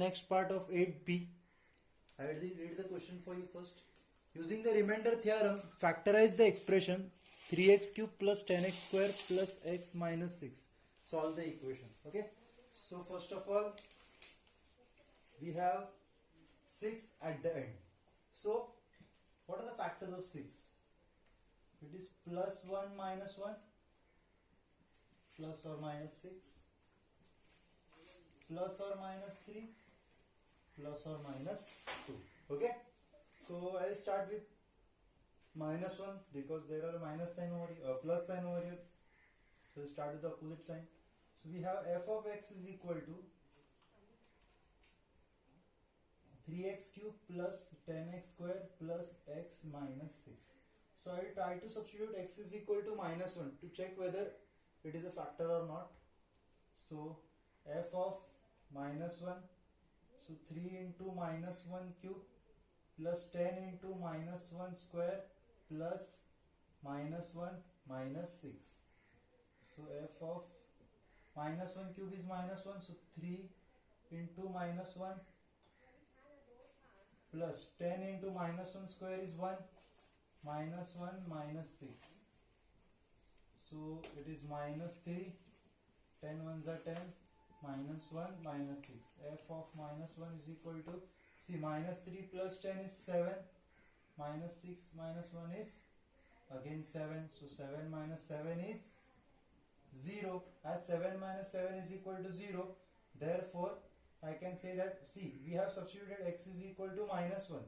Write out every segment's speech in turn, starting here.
next part of 8b. I will read the question for you first. Using the remainder theorem, factorize the expression 3x cube plus 10x square plus x minus 6. Solve the equation. Okay. So first of all, we have 6 at the end. So what are the factors of 6? It is plus 1 minus 1, plus or minus 6, plus or minus 3, plus or minus 2. Okay. So I'll start with minus 1 because there are a minus sign over here, plus sign over here. So we'll start with the opposite sign. So we have f of x is equal to 3x cube plus 10x square plus x minus 6. So I will try to substitute x is equal to minus 1 to check whether it is a factor or not. So f of minus 1, so 3 into minus 1 cube plus 10 into minus 1 square plus minus 1 minus 6. So f of minus 1 cube is minus 1, so 3 into minus 1 plus 10 into minus 1 square is 1, minus 1 minus 6. So it is minus 3, 10 ones are 10, minus 1 minus 6. F of minus 1 is equal to, see, minus 3 plus 10 is 7, minus 6 minus 1 is again 7. So 7 minus 7 is 0. As 7 minus 7 is equal to 0, therefore I can say that, see, we have substituted x is equal to minus 1.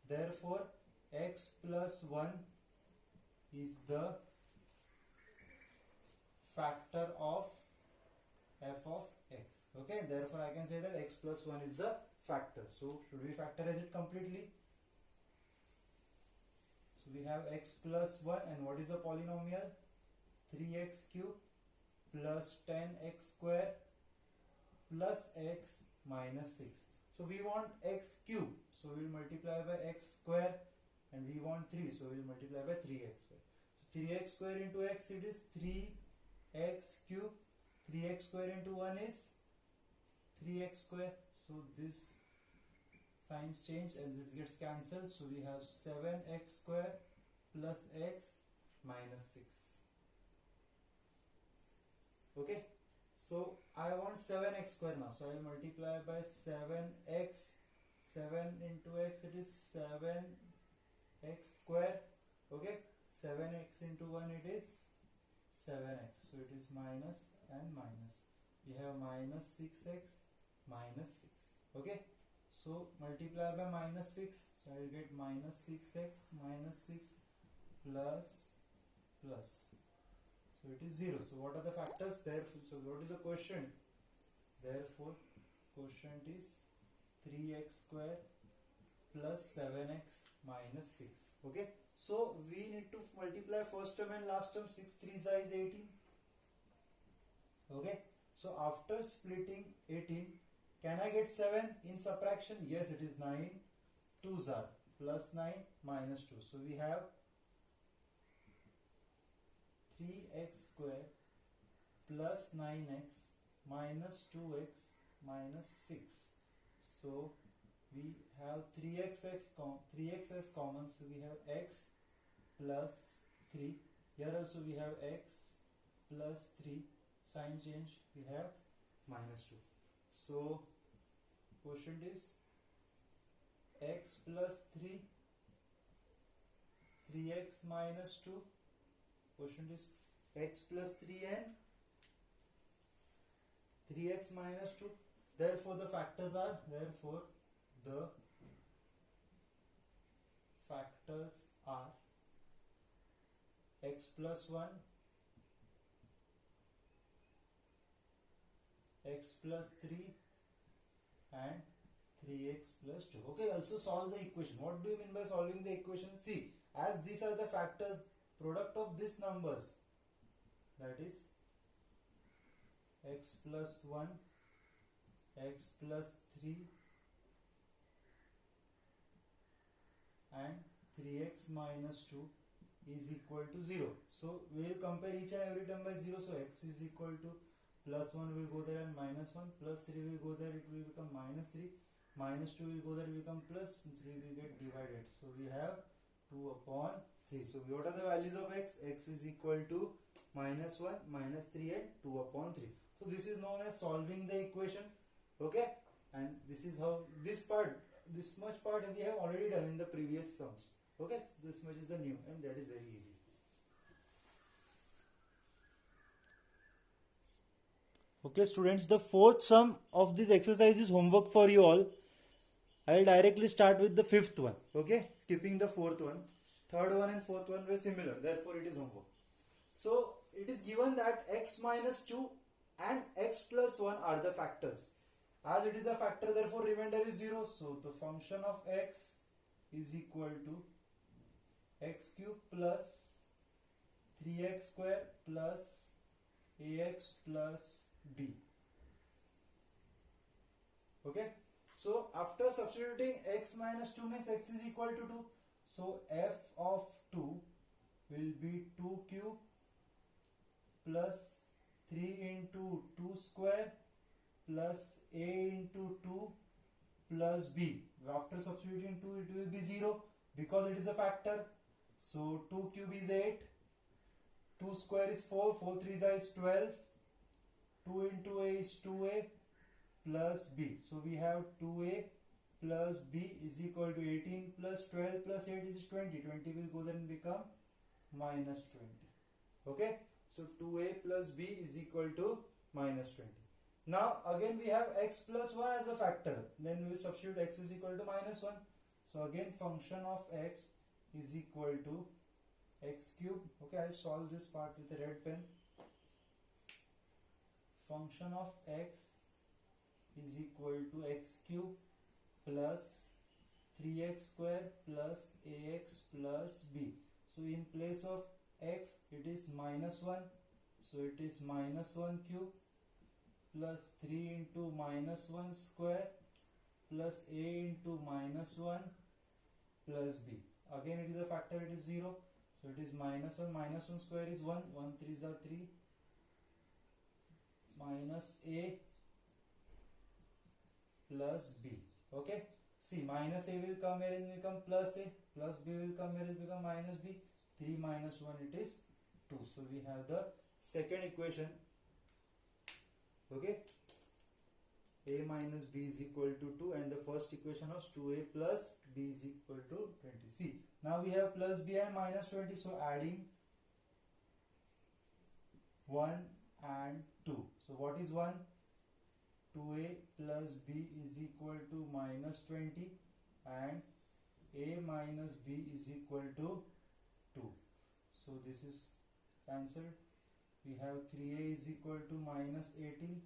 Therefore x plus 1 is the factor of f of x. Okay, therefore I can say that x plus 1 is the factor. So should we factorize it completely? So we have x plus 1, and what is the polynomial? 3x cube plus 10x square plus x minus 6. So we want x cube, so we will multiply by x square, and we want 3, so we will multiply by 3x square. So 3x square into x, it is 3x cube. 3x square into 1 is 3x square. So this signs change and this gets cancelled. So we have 7x square plus x minus 6. Okay. So I want 7x square now. So I will multiply by 7x. 7 into x, it is 7x square. Okay. 7x into 1, it is 7x. So it is minus and minus. We have minus 6x minus 6. Okay. So multiply by minus 6. So I will get minus 6x minus 6 plus plus. So it is 0. So what are the factors? Therefore, so what is the quotient? Therefore, quotient is 3x square plus 7x minus 6. Okay. So we need to multiply first term and last term. 6 3s is 18. Okay. So after splitting 18, can I get 7 in subtraction? Yes, it is 9 2s are plus 9 minus 2. So we have 3x square plus 9x minus 2x minus 6. So we have 3x as common, so we have x plus 3. Here also we have x plus 3. Sign change, we have minus 2. So quotient is x plus 3, 3x minus 2. Quotient is x plus 3 and 3x minus 2. Therefore the factors are, x plus 1, x plus 3 and 3x plus 2. Okay, also solve the equation. What do you mean by solving the equation? See, as these are the factors, product of these numbers, that is x plus 1, x plus 3 and 3x minus 2 is equal to 0. So we will compare each and every term by 0. So x is equal to plus 1 will go there and minus 1, plus 3 will go there, it will become minus 3, minus 2 will go there, it will become plus 3, will get divided. So we have 2 upon 3. So what are the values of x? X is equal to minus 1, minus 3 and 2 upon 3. So this is known as solving the equation. Okay, and this is how this much part we have already done in the previous sums. Okay, so this much is a new and that is very easy. Okay students, the fourth sum of this exercise is homework for you all. I will directly start with the fifth one. Okay, skipping the fourth one. Third one and fourth one were similar, therefore it is homework. So it is given that x minus 2 and x plus 1 are the factors. As it is a factor, therefore remainder is 0. So the function of x is equal to x cube plus 3x square plus ax plus b. Okay, so after substituting x minus 2 means x is equal to 2. So f of 2 will be 2 cube plus 3 into 2 square plus a into 2 plus b. After substituting 2 it will be 0 because it is a factor. So 2 cube is 8, 2 square is 4, 4 3 is 12, 2 into a is 2a plus b. So we have 2a plus b is equal to 18 plus 12 plus 8 is 20. 20 will go there and become minus 20. Okay, so 2a plus b is equal to minus 20. Now again we have x plus 1 as a factor. Then we will substitute x is equal to minus 1. So again function of x is equal to x cube. Okay, I will solve this part with a red pen. Function of x is equal to x cube plus 3x square plus ax plus b. So in place of x it is minus 1. So it is minus 1 cube plus 3 into minus 1 square plus a into minus 1 plus b. Again it is a factor, it is 0. So it is minus 1 square is 1. 1 3s are 3 minus a plus b. Okay, see minus a will come here and become plus a, plus b will come here and become minus b. 3 minus 1 it is 2. So we have the second equation. Okay, a minus b is equal to 2 and the first equation was 2a plus b is equal to 20. See, now we have plus b and minus 20, so adding 1 and 2. So what is 1? 2a plus b is equal to minus 20 and a minus b is equal to 2. So this is cancelled. We have 3a is equal to minus 18,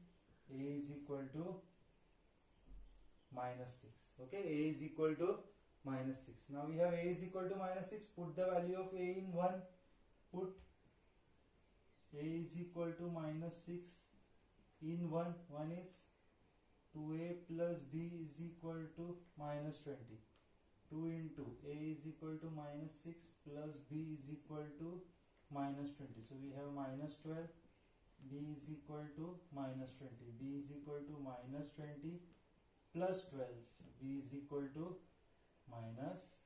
a is equal to minus 6. Okay, a is equal to minus 6. Now we have a is equal to minus 6. Put the value of a in 1. Put a is equal to minus 6 in 1. 1 is 2a plus b is equal to minus 20. 2 into a is equal to minus 6 plus b is equal to minus 20. So we have minus 12, b is equal to minus 20, b is equal to minus 20 plus 12, b is equal to minus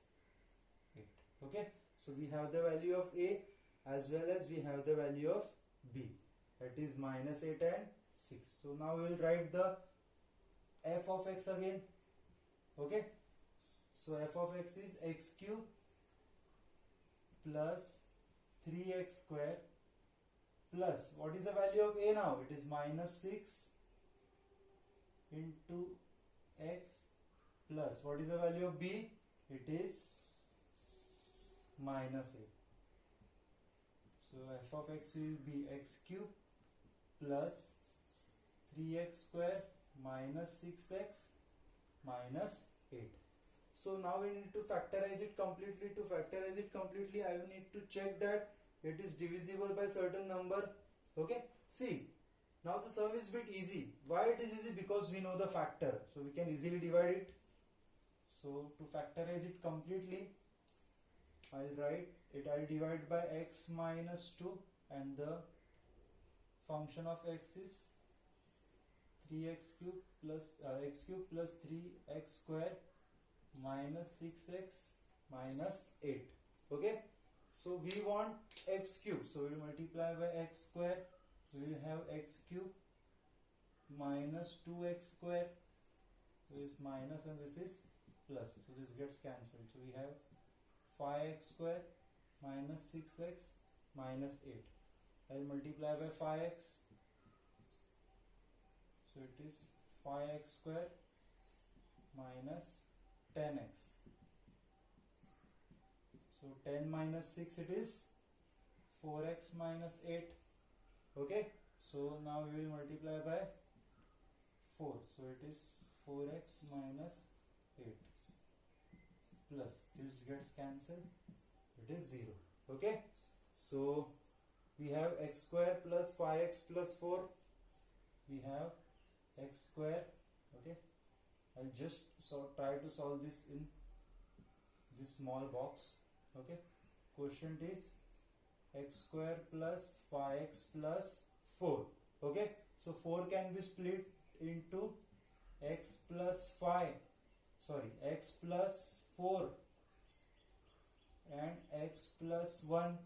8. Okay, so we have the value of a as well as we have the value of b, that is minus 8 and 6. So now we will write the f of x again. Okay, so f of x is x cube plus 3x square plus, what is the value of a now? It is minus 6 into x plus, what is the value of b? It is minus 8. So f of x will be x cube plus 3x square minus 6x minus 8. So now we need to factorize it completely. To factorize it completely, I will need to check that it is divisible by certain number. Okay, see, now the sum is bit easy. Why it is easy? Because we know the factor, so we can easily divide it. So to factorize it completely, I'll write it, I'll divide by x minus 2 and the function of x is 3x cube plus x cube plus 3x square minus 6x minus 8. Okay, so we want x cube, so we multiply by x square, we will have x cube minus 2x square, this is minus and this is plus, so this gets cancelled, so we have 5x square minus 6x minus 8. I will multiply by 5x, so it is 5x square minus 10x, so 10 minus 6 it is 4x minus 8. Okay, so now we will multiply by 4, so it is 4x minus 8 plus this gets cancelled, it is 0. Okay, so we have x square plus 5x plus 4, we have x square. Okay, I'll just try to solve this in this small box. Okay, quotient is x square plus 5x plus 4. Okay, so 4 can be split into x plus 5, sorry, x plus 4 and x plus 1.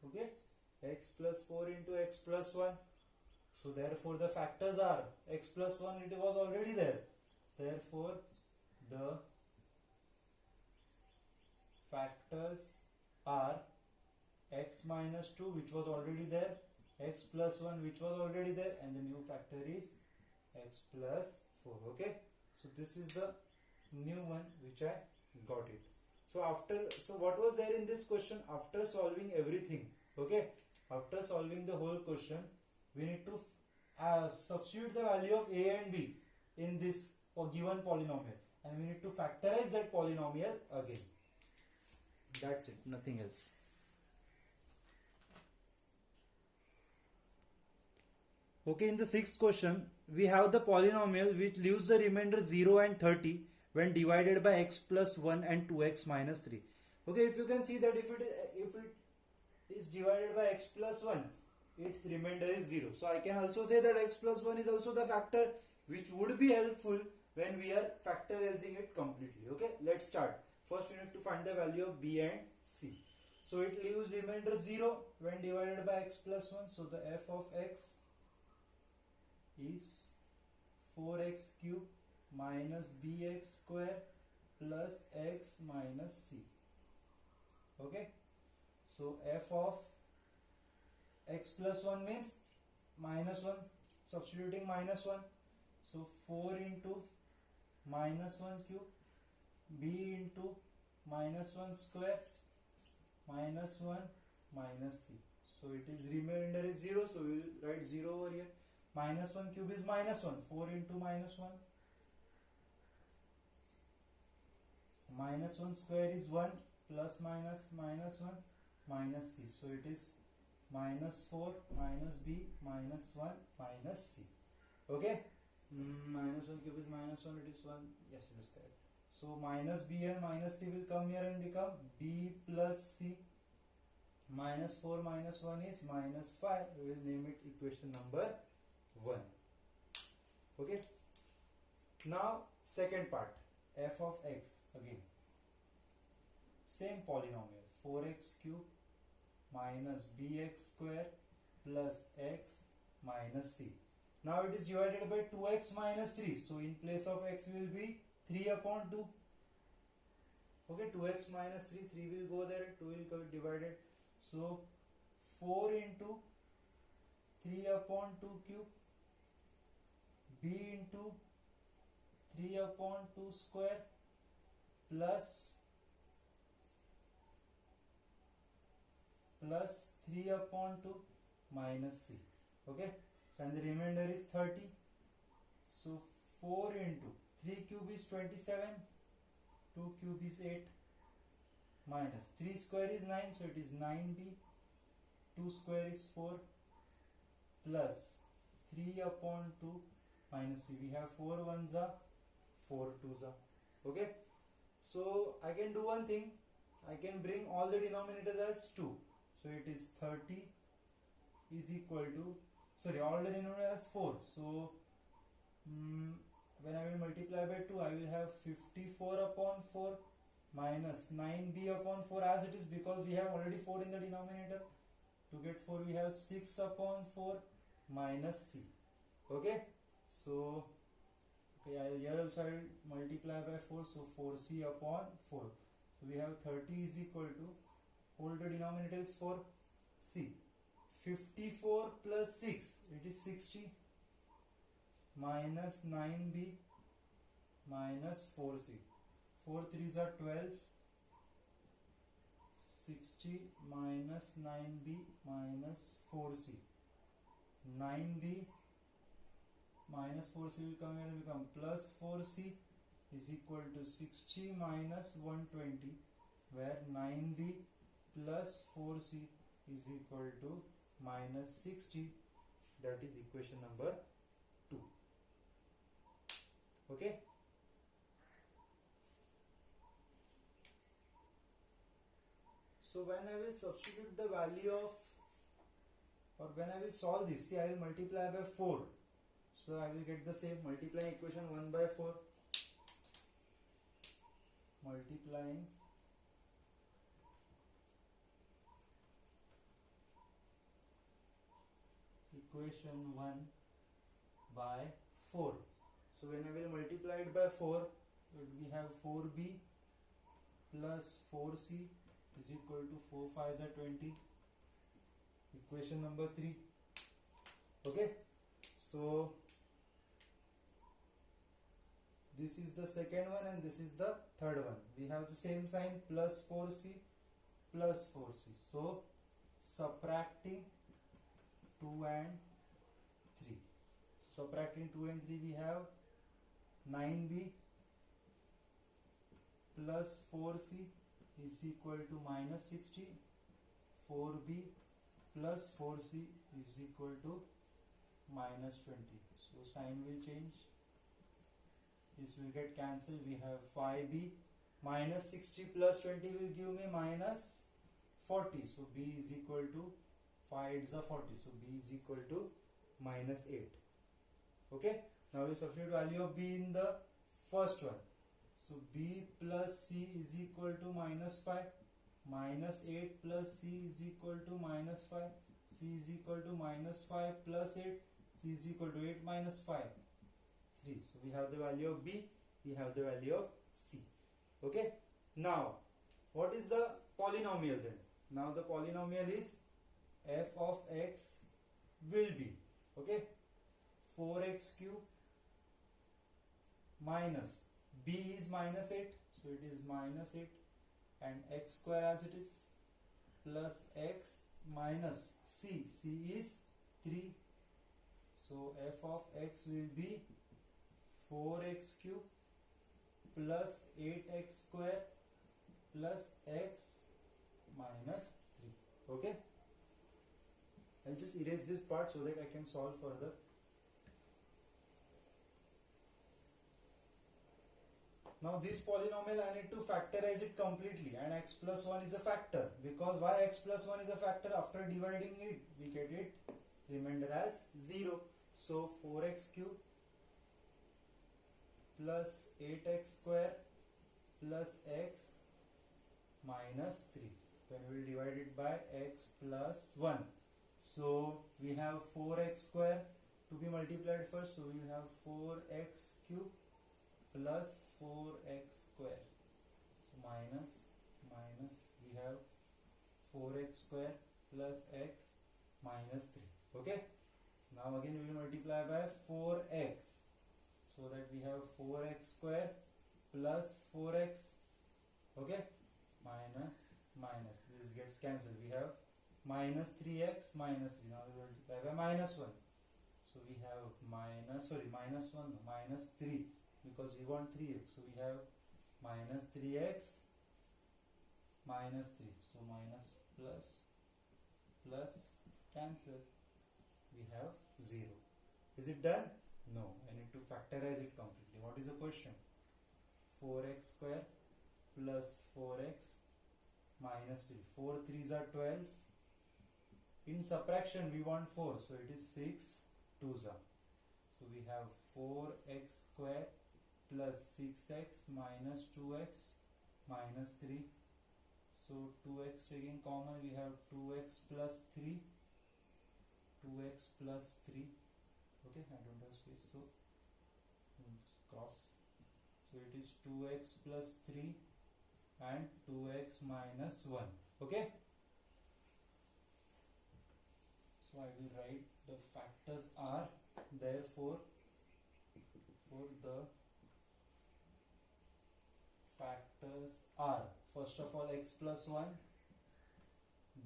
Okay, x plus 4 into x plus 1, so therefore the factors are x plus 1, it was already there, therefore the factors are x minus 2 which was already there, x plus 1 which was already there, and the new factor is x plus 4. Okay, so this is the new one which I got it. So what was there in this question? After solving everything, okay, after solving the whole question, we need to substitute the value of a and b in this given polynomial, and we need to factorize that polynomial again. That's it, nothing else. Okay, in the sixth question, we have the polynomial which leaves the remainder 0 and 30 when divided by x plus 1 and 2x minus 3. Okay, if you can see that if it is divided by x plus 1, its remainder is 0. So I can also say that x plus 1 is also the factor which would be helpful when we are factorizing it completely. Okay, let's start. First we need to find the value of b and c. So it leaves remainder 0 when divided by x plus 1. So the f of x is 4x cube minus bx square plus x minus c. Okay, so f of x plus 1 means minus 1, substituting minus 1, so 4 into minus 1 cube, b into minus 1 square minus 1 minus c. So it is remainder is 0, so we will write 0 over here. Minus 1 cube is minus 1, 4 into minus 1, minus 1 square is 1, plus minus minus 1 minus c. So it is minus 4 minus b minus 1 minus c. Okay, minus 1 cube is minus 1, it is 1, yes, it is correct. So minus b and minus c will come here and become b plus c. Minus 4 minus 1 is minus 5. We will name it equation number 1. Okay, now second part, f of x. Again same polynomial, 4x cube minus bx square plus x minus c. Now it is divided by 2x minus 3, so in place of x will be 3 upon 2. Okay, 2x minus 3, 3 will go there, 2 will go divided, so 4 into 3 upon 2 cube, b into 3 upon 2 square plus 3 upon 2 minus c. Okay, so and the remainder is 30. So 4 into 3 cube is 27, 2 cube is 8, minus 3 square is 9, so it is 9b, 2 square is 4, plus 3 upon 2 minus c. We have 4 ones are 4 twos are. Okay, so I can do one thing, I can bring all the denominators as 2. So it is 30 is equal to, sorry, all the denominators as 4. So when I will multiply by 2, I will have 54 upon 4 minus 9b upon 4 as it is, because we have already 4 in the denominator. To get 4 we have 6 upon 4 minus c. Okay, so here also I will multiply by 4, so 4c upon 4. So we have 30 is equal to, whole the denominator is 4, c. 54 plus 6, it is 60, minus 9b minus 4c. 4 3s are 12, 60 minus 9b minus 4c. 9b minus 4c will come here and become plus 4c is equal to 60 minus 120, where 9b plus 4c is equal to minus 60. That is equation number 2. Okay. So when I will substitute the value of, or when I will solve this, see, I will multiply by 4. So I will get the same, multiplying equation 1 by 4, multiplying equation 1 by 4. So when I will multiply it by 4, we have 4b plus 4c is equal to 4 5s are 20. Equation number 3. Okay, so this is the second one and this is the third one. We have the same sign, plus 4c plus 4c. So subtracting 2 and 3. Subtracting 2 and 3, we have 9b plus 4c is equal to minus 60. 4b plus 4c is equal to minus 20. So sign will change. This will get cancelled. We have 5b minus 60 plus 20 will give me minus 40. So b is equal to 5 is a 40. So b is equal to minus 8. Okay. Now we substitute value of b in the first one. So b plus c is equal to minus 5. Minus 8 plus c is equal to minus 5. C is equal to minus 5 plus 8. C is equal to 8 minus 5. 3. So we have the value of b. We have the value of c. Okay. Now, what is the polynomial then? Now the polynomial is f of x will be, okay, 4x cube minus b is minus 8. So it is minus 8 and x square as it is, plus x minus c. C is 3. So f of x will be 4x cube plus 8x square plus x minus 3. Okay. I'll just erase this part so that I can solve further. Now this polynomial I need to factorize it completely, and x plus 1 is a factor. Because why x plus 1 is a factor? After dividing it, we get it remainder as 0. So 4x cube plus 8x square plus x minus 3. Then we will divide it by x plus 1. So we have 4x square to be multiplied first. So we will have 4x cube plus 4x square. So minus we have 4x square plus x minus 3. Okay. Now again we will multiply by 4x. So that we have 4x square plus 4x. Okay. Minus. This gets cancelled. We have minus 3x minus 3. Now we will multiply by minus 1. So we have minus 3, because we want 3x. So we have minus 3x minus 3. So minus plus cancel. We have 0. Is it done? No. I need to factorize it completely. What is the question? 4x square plus 4x minus 3. 4 3s are 12. In subtraction we want 4. So it is 6 2s are. So we have 4x square plus 6x minus 2x minus 3. So 2x taking common, we have 2x plus 3. 2x plus 3. Okay, I don't have space, so cross. So it is 2x plus 3 and 2x minus 1. Okay. So I will write the factors are, therefore for the factors are, first of all x plus 1,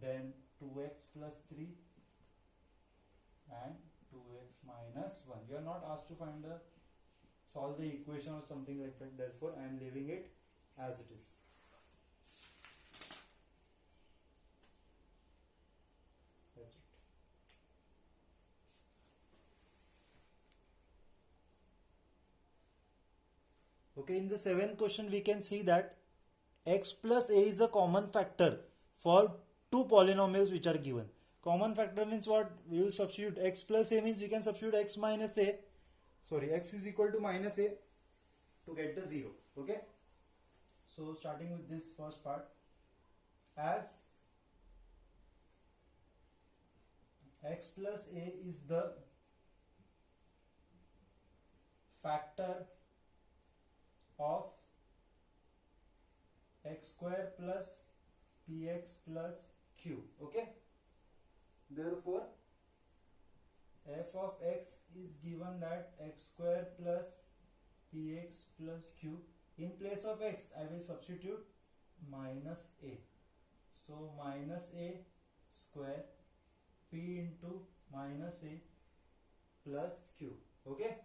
then 2x plus 3 and 2x minus 1. You are not asked to solve the equation or something like that, therefore I am leaving it as it is. That's it. Okay, in the 7th question we can see that x plus a is a common factor for two polynomials which are given. Common factor means what? We will substitute x plus a, means we can substitute x minus a, x is equal to minus a to get the 0. Okay, so starting with this first part, as x plus a is the factor of x square plus px plus q. Okay, therefore f of x is given that x square plus px plus q. In place of x I will substitute minus a, so minus a square p into minus a plus q. Okay,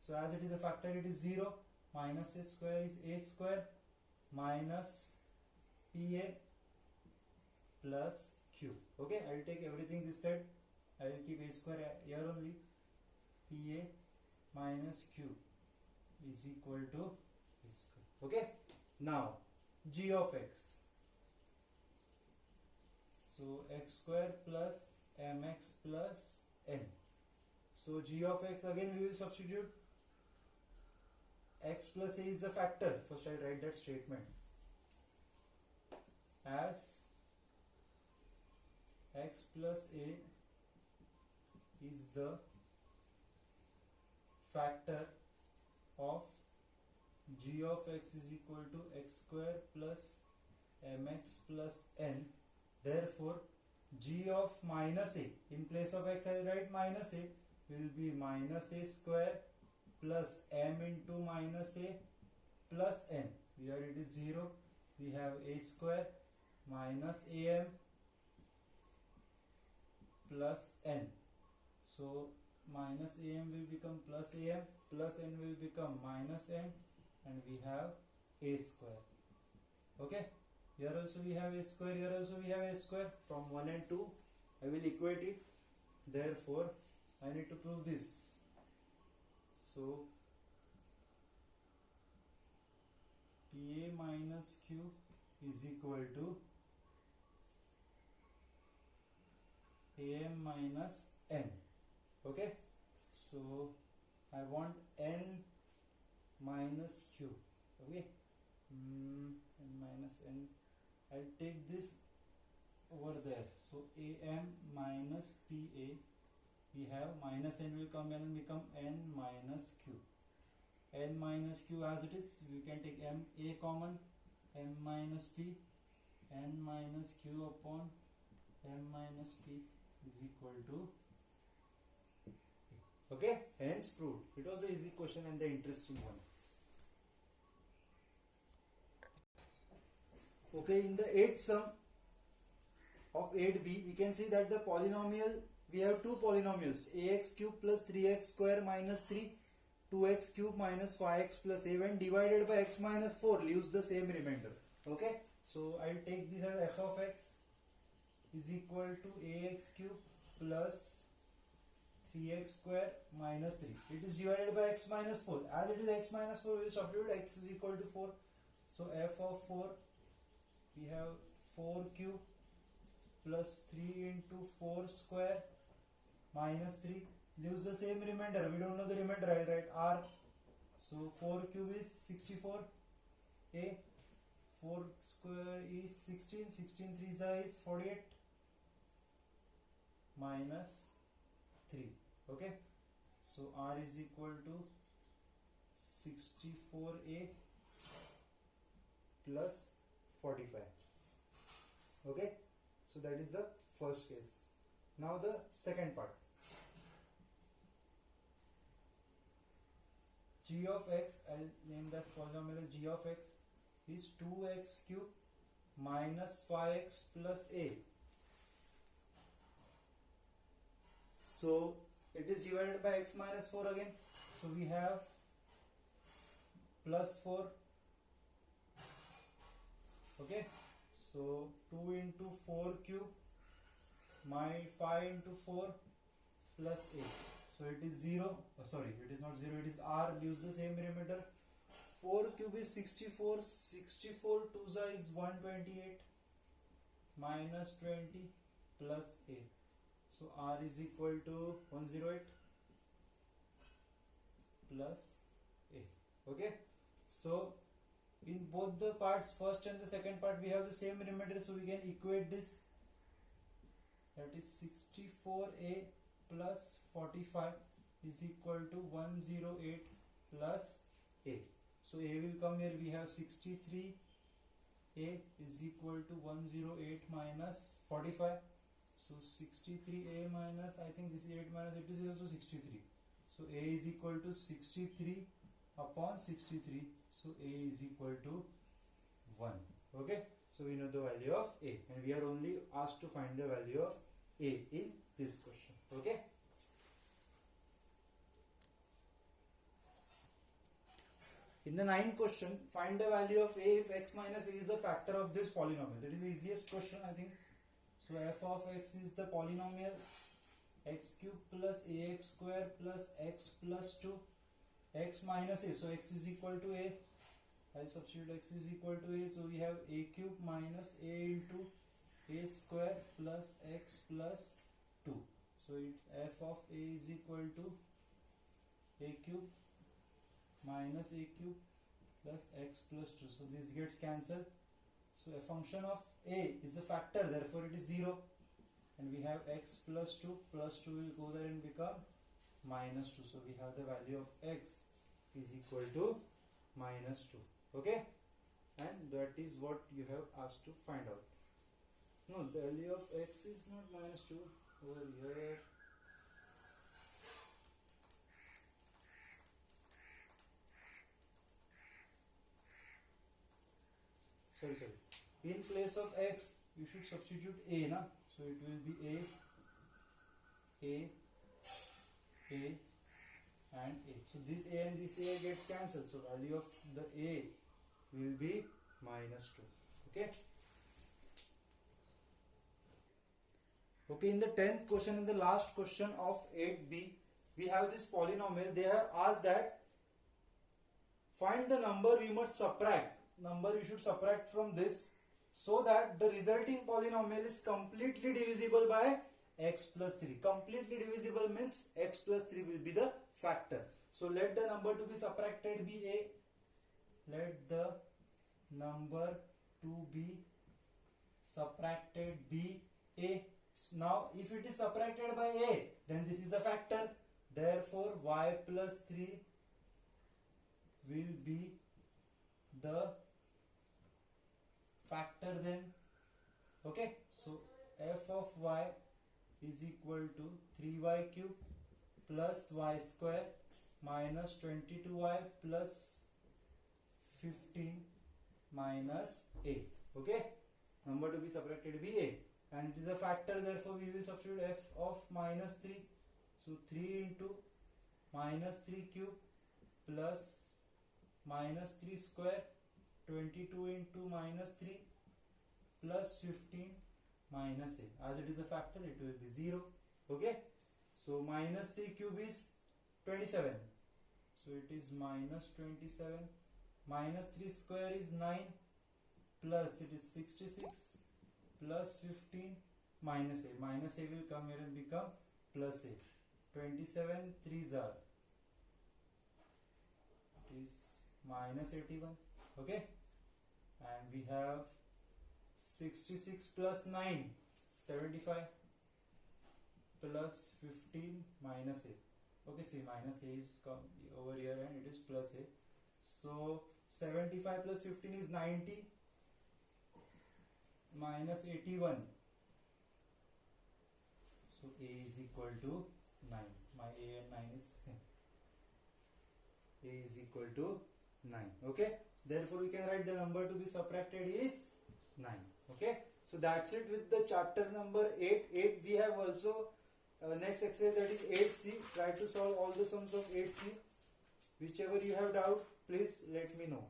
so as it is a factor, it is 0. Minus a square is a square minus pa plus q. Okay, I will take everything this side, I will keep a square here only. pa minus q is equal to a square. Okay, now g of x, so x square plus mx plus n. So g of x, again we will substitute. X plus a is the factor. First I write that statement as x plus a is the factor of g of x is equal to x square plus mx plus n. Therefore g of minus a, in place of x I will write minus a, will be minus a square plus m into minus a plus n. Here it is 0. We have a square minus am plus n. So minus am will become plus am, plus n will become minus n, and we have a square. Okay, here also we have a square, here also we have a square. From 1 and 2 I will equate it. Therefore I need to prove this. So pa minus q is equal to am minus n. Okay, so I want n minus q. Okay, n minus n, I'll take this over there. So am minus pa, we have minus n will come and become n minus q. N minus q as it is, we can take m a common, m minus p, n minus q upon m minus p is equal to a. Okay, hence proved. It was an easy question and the interesting one. Okay, in the 8th sum of 8b, we can see that the polynomial, we have two polynomials, ax cube plus 3x square minus 3, 2x cube minus 5x plus a. When divided by x minus 4 leaves the same remainder. Okay, so I will take this as f of x is equal to ax cube plus 3x square minus 3. It is divided by x minus 4. As it is x minus 4, we will substitute x is equal to 4. So f of 4, we have 4 cube plus 3 into 4 square minus 3. leaves the same remainder. We don't know the remainder, I'll write r. So 4 cube is 64a, 4 square is 16, 16 3 is 48 minus 3. Okay, so r is equal to 64a plus 45. Okay, so that is the first case. Now the second part. G of x, I'll name that polynomial as g of x, is 2x cube minus 5x plus a. So it is divided by x minus 4 again. So we have plus 4. Okay, so 2 into 4 cube my 5 into 4 plus a. So it is 0. Sorry, it is not 0, it is r, leaves the same remainder. 4 cube is 64, 64 2 is 128 minus 20 plus a. So r is equal to 108 plus a. Okay, so in both the parts, first and the second part, we have the same remainder, so we can equate this. That is 64a plus 45 is equal to 108 plus a. So a will come here. We have 63a is equal to 108 minus 45. So 63a minus, I think this is 8 minus 8 is also 63. So a is equal to 63 upon 63. So a is equal to 1. Okay, so we know the value of a, and we are only asked to find the value of a in this question. Okay, in the 9th question, find the value of a if x minus a is a factor of this polynomial. That is the easiest question, I think. So f of x is the polynomial x cube plus ax square plus x plus 2, x minus a, so x is equal to a. I'll substitute x is equal to a, so we have a cube minus a into a square plus x plus 2. So it's f of a is equal to a cube minus a cube plus x plus 2. So this gets cancelled. So a function of a is a factor, therefore it is 0. And we have x plus 2 will go there and become minus 2. So we have the value of x is equal to minus 2. Okay, and that is what you have asked to find out. No, the value of x is not minus 2 over here. Sorry. In place of x, you should substitute a, na? So it will be a, and a. So this a and this a gets cancelled. So value of the a will be minus 2. Okay. Okay, in the 10th question and the last question of 8b, we have this polynomial. They have asked that find the number we must subtract. Number you should subtract from this so that the resulting polynomial is completely divisible by x plus 3. Completely divisible means x plus 3 will be the factor. So let the number to be subtracted be a. Let the number to be subtracted be a. Now if it is subtracted by a, then this is a factor. Therefore y plus 3 will be the factor then. Okay, so f of y is equal to 3y cube plus y square minus 22y plus 15 minus a. Okay, number to be subtracted be a, and it is a factor, therefore we will substitute f of minus 3. So 3 into minus 3 cube plus minus 3 square, 22 into minus 3 plus 15 minus a. As it is a factor, it will be 0. Okay, so minus 3 cube is 27. So it is minus 27. Minus 3 square is 9 plus it is 66 plus 15 minus a. Minus a will come here and become plus a. 27 threes are, it is minus 81. Okay, and we have 66 plus 9, 75, plus 15 minus a. Okay, see, minus a is come over here and it is plus a. So 75 plus 15 is 90, minus 81. So a is equal to 9. My a and 9 is a is equal to 9. Okay, therefore we can write the number to be subtracted is 9. Okay, so that's it with the chapter number 8. We have also next exercise, that is 8c. Try to solve all the sums of 8c. Whichever you have doubt, please let me know.